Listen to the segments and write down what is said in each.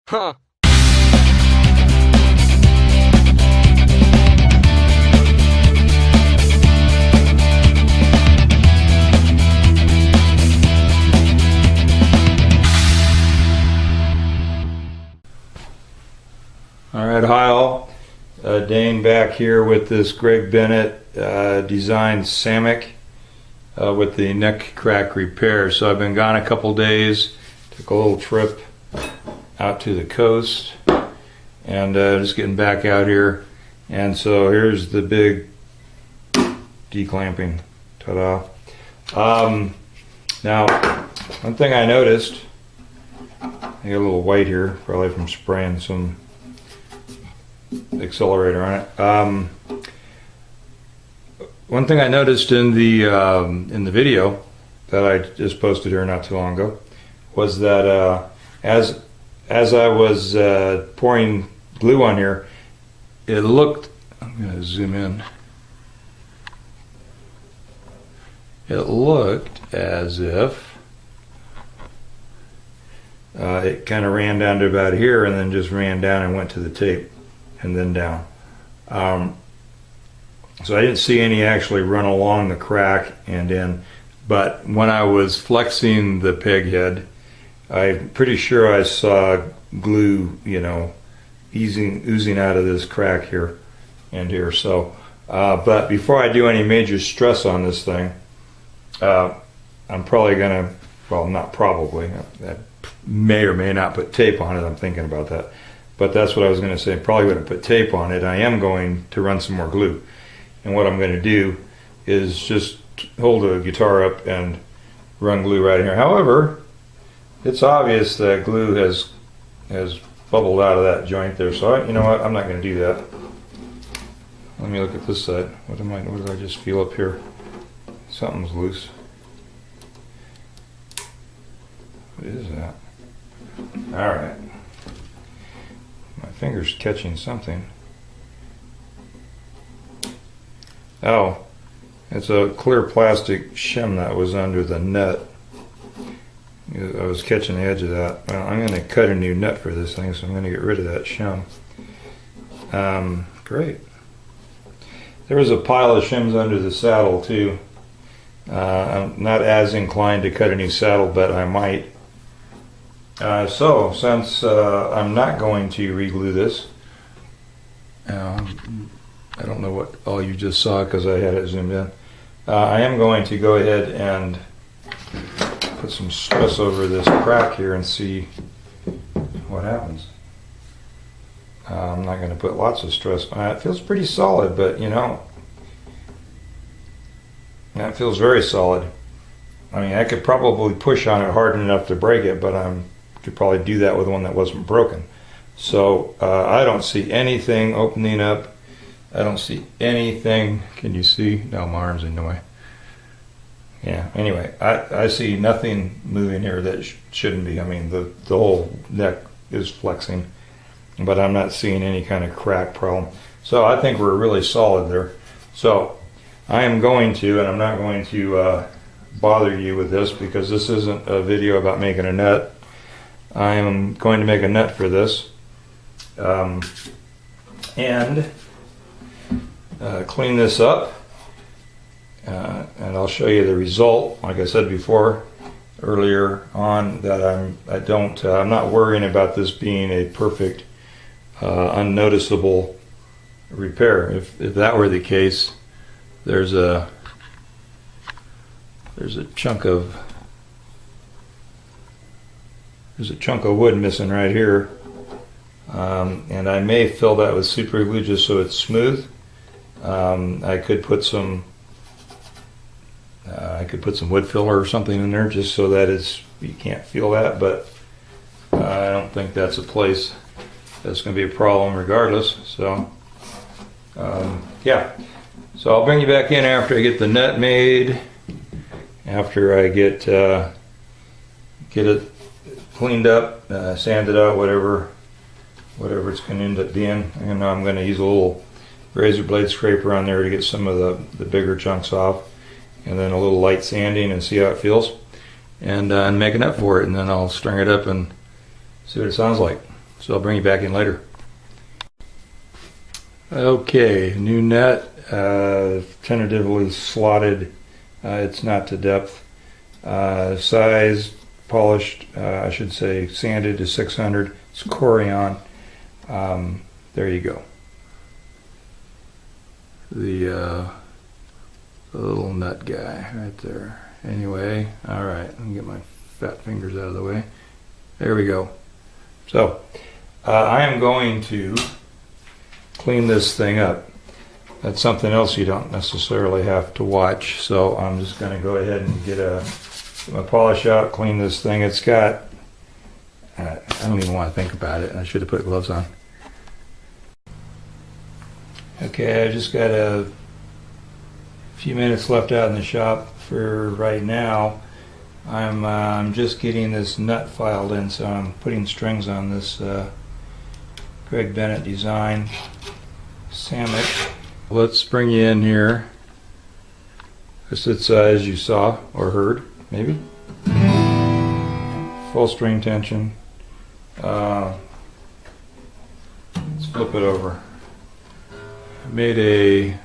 Huh. All right, hi all. Dane back here with this Greg Bennett designed Samick with the neck crack repair. So I've been gone a couple days, took a little trip out to the coast, and just getting back out here. And so here's the big declamping. Ta-da. Now, one thing I noticed, I got a little white here, probably from spraying some accelerator on it. One thing I noticed in the video that I just posted here not too long ago was that as I was pouring glue on here, it looked, I'm going to zoom in, it looked as if it kind of ran down to about here and then just ran down and went to the tape and then down. So I didn't see any actually run along the crack and in, but when I was flexing the peg head, I'm pretty sure I saw glue, you know, oozing out of this crack here and here. So, but before I do any major stress on this thing, I'm probably gonna, well, not probably, I may or may not put tape on it. I'm thinking about that. But that's what I was going to say. Probably going to put tape on it. I am going to run some more glue. And what I'm going to do is just hold the guitar up and run glue right here. However, it's obvious that glue has bubbled out of that joint there. So you know what? I'm not going to do that. Let me look at this side. What did I just feel up here? Something's loose. What is that? All right. My finger's catching something. Oh, it's a clear plastic shim that was under the nut. I was catching the edge of that. Well, I'm going to cut a new nut for this thing, so I'm going to get rid of that shim. Great. There was a pile of shims under the saddle too. I'm not as inclined to cut a new saddle, but I might. So, since I'm not going to reglue this, I don't know what all you just saw because I had it zoomed in. I am going to go ahead and put some stress over this crack here and see what happens. I'm not going to put lots of stress. It feels pretty solid, but you know, that feels very solid. I mean, I could probably push on it hard enough to break it, but could probably do that with one that wasn't broken. So I don't see anything opening up. I don't see anything. Can you see? No, my arm's in the way. Yeah, anyway, I see nothing moving here that shouldn't be. I mean, the whole neck is flexing, but I'm not seeing any kind of crack problem. So I think we're really solid there. So I am going to, and I'm not going to bother you with this because this isn't a video about making a nut. I am going to make a nut for this and clean this up, and I'll show you the result. Like I said before, earlier on, that I'm not worrying about this being a perfect, unnoticeable repair. If that were the case, there's a chunk of wood missing right here, and I may fill that with super glue just so it's smooth. I could put some wood filler or something in there just so that you can't feel that, but I don't think that's a place that's going to be a problem regardless. So yeah, so I'll bring you back in after I get the nut made, after I get it cleaned up, sanded out, whatever it's going to end up being. And I'm going to use a little razor blade scraper on there to get some of the bigger chunks off, and then a little light sanding and see how it feels, and make a nut for it, and then I'll string it up and see what it sounds like. So I'll bring you back in later. Okay, new net, tentatively slotted. It's not to depth. Size, polished, I should say sanded to 600. It's Corian. There you go. The little nut guy right there. Anyway, all right, let me get my fat fingers out of the way. There we go. So I am going to clean this thing up. That's something else you don't necessarily have to watch. So I'm just going to go ahead and get my polish out, clean this thing. It's got, I don't even want to think about it. I should have put gloves on. Okay, I just got a few minutes left out in the shop for right now. I'm just getting this nut filed in, so I'm putting strings on this Greg Bennett design Samick. Let's bring you in here. It's as you saw or heard, maybe. Full string tension. Let's flip it over. Made a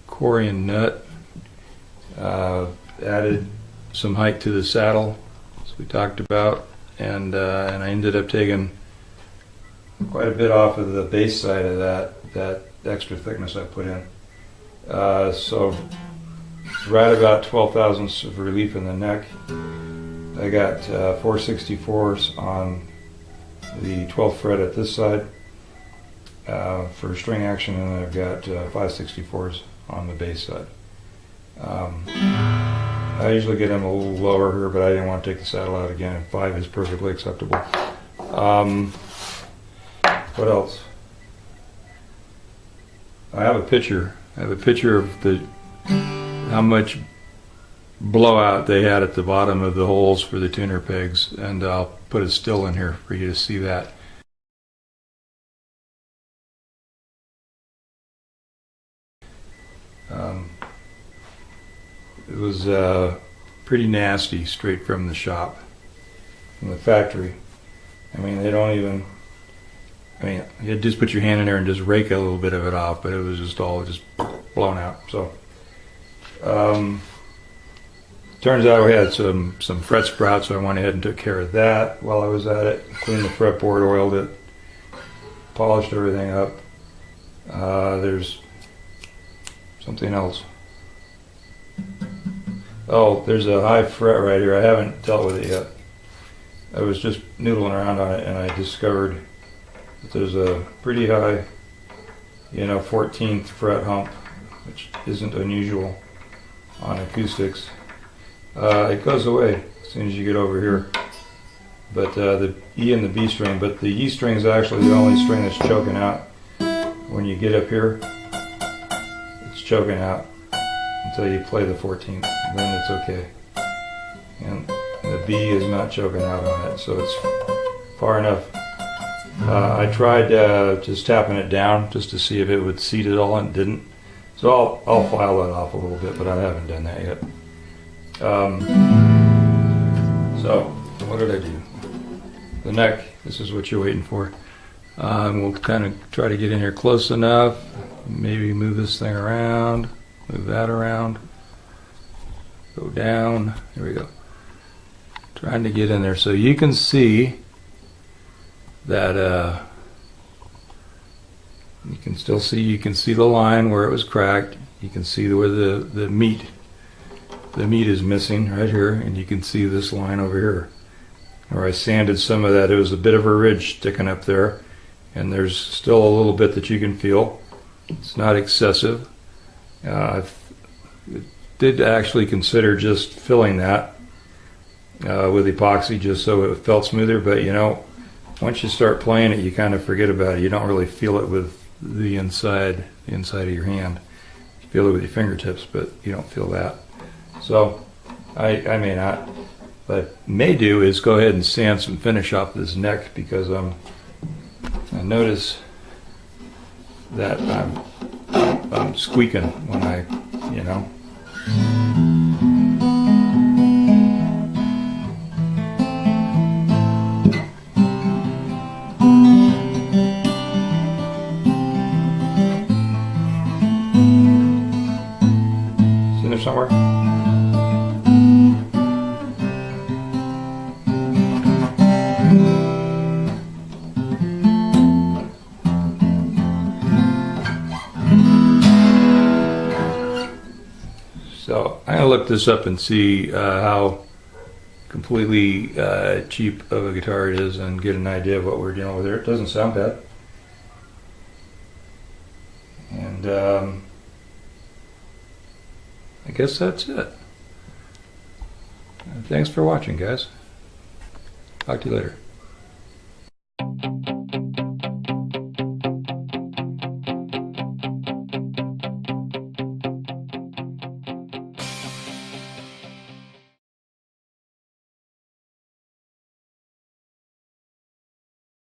Corian nut. Added some height to the saddle, as we talked about, and I ended up taking quite a bit off of the base side of that extra thickness I put in. So right about 12 thousandths of relief in the neck. I got 464s on the 12th fret at this side for string action, and I've got 564s on the bass side. I usually get them a little lower here, but I didn't want to take the saddle out again, and 5 is perfectly acceptable. What else? I have a picture. of how much blowout they had at the bottom of the holes for the tuner pegs, and I'll put a still in here for you to see that. It was pretty nasty straight from the shop, from the factory. I mean, they don't even, you just put your hand in there and just rake a little bit of it off, but it was just all blown out. So, turns out we had some fret sprouts, so I went ahead and took care of that while I was at it. Cleaned the fretboard, oiled it, polished everything up. There's something else. Oh, there's a high fret right here. I haven't dealt with it yet. I was just noodling around on it, and I discovered that there's a pretty high, 14th fret hump, which isn't unusual on acoustics. It goes away as soon as you get over here. But the E and the B string, but the E string is actually the only string that's choking out. When you get up here, it's choking out until you play the 14th, then it's okay. And the B is not choking out on it, so it's far enough. I tried just tapping it down just to see if it would seat it all, and it didn't. So I'll file that off a little bit, but I haven't done that yet. So what did I do? The neck, this is what you're waiting for. We'll kind of try to get in here close enough, maybe move this thing around. Move that around, go down, here we go. Trying to get in there so you can see that you can see the line where it was cracked. You can see where the meat is missing right here, and you can see this line over here where I sanded some of that. It was a bit of a ridge sticking up there, and there's still a little bit that you can feel. It's not excessive. I did actually consider just filling that with epoxy just so it felt smoother, but once you start playing it, you kind of forget about it. You don't really feel it with the inside of your hand. You feel it with your fingertips, but you don't feel that. So I may not. What I may do is go ahead and sand some finish off this neck, because I notice that I'm squeaking when I, somewhere? So I'm gonna look this up and see how completely cheap of a guitar it is and get an idea of what we're dealing with here. It doesn't sound bad. And I guess that's it. Thanks for watching, guys. Talk to you later.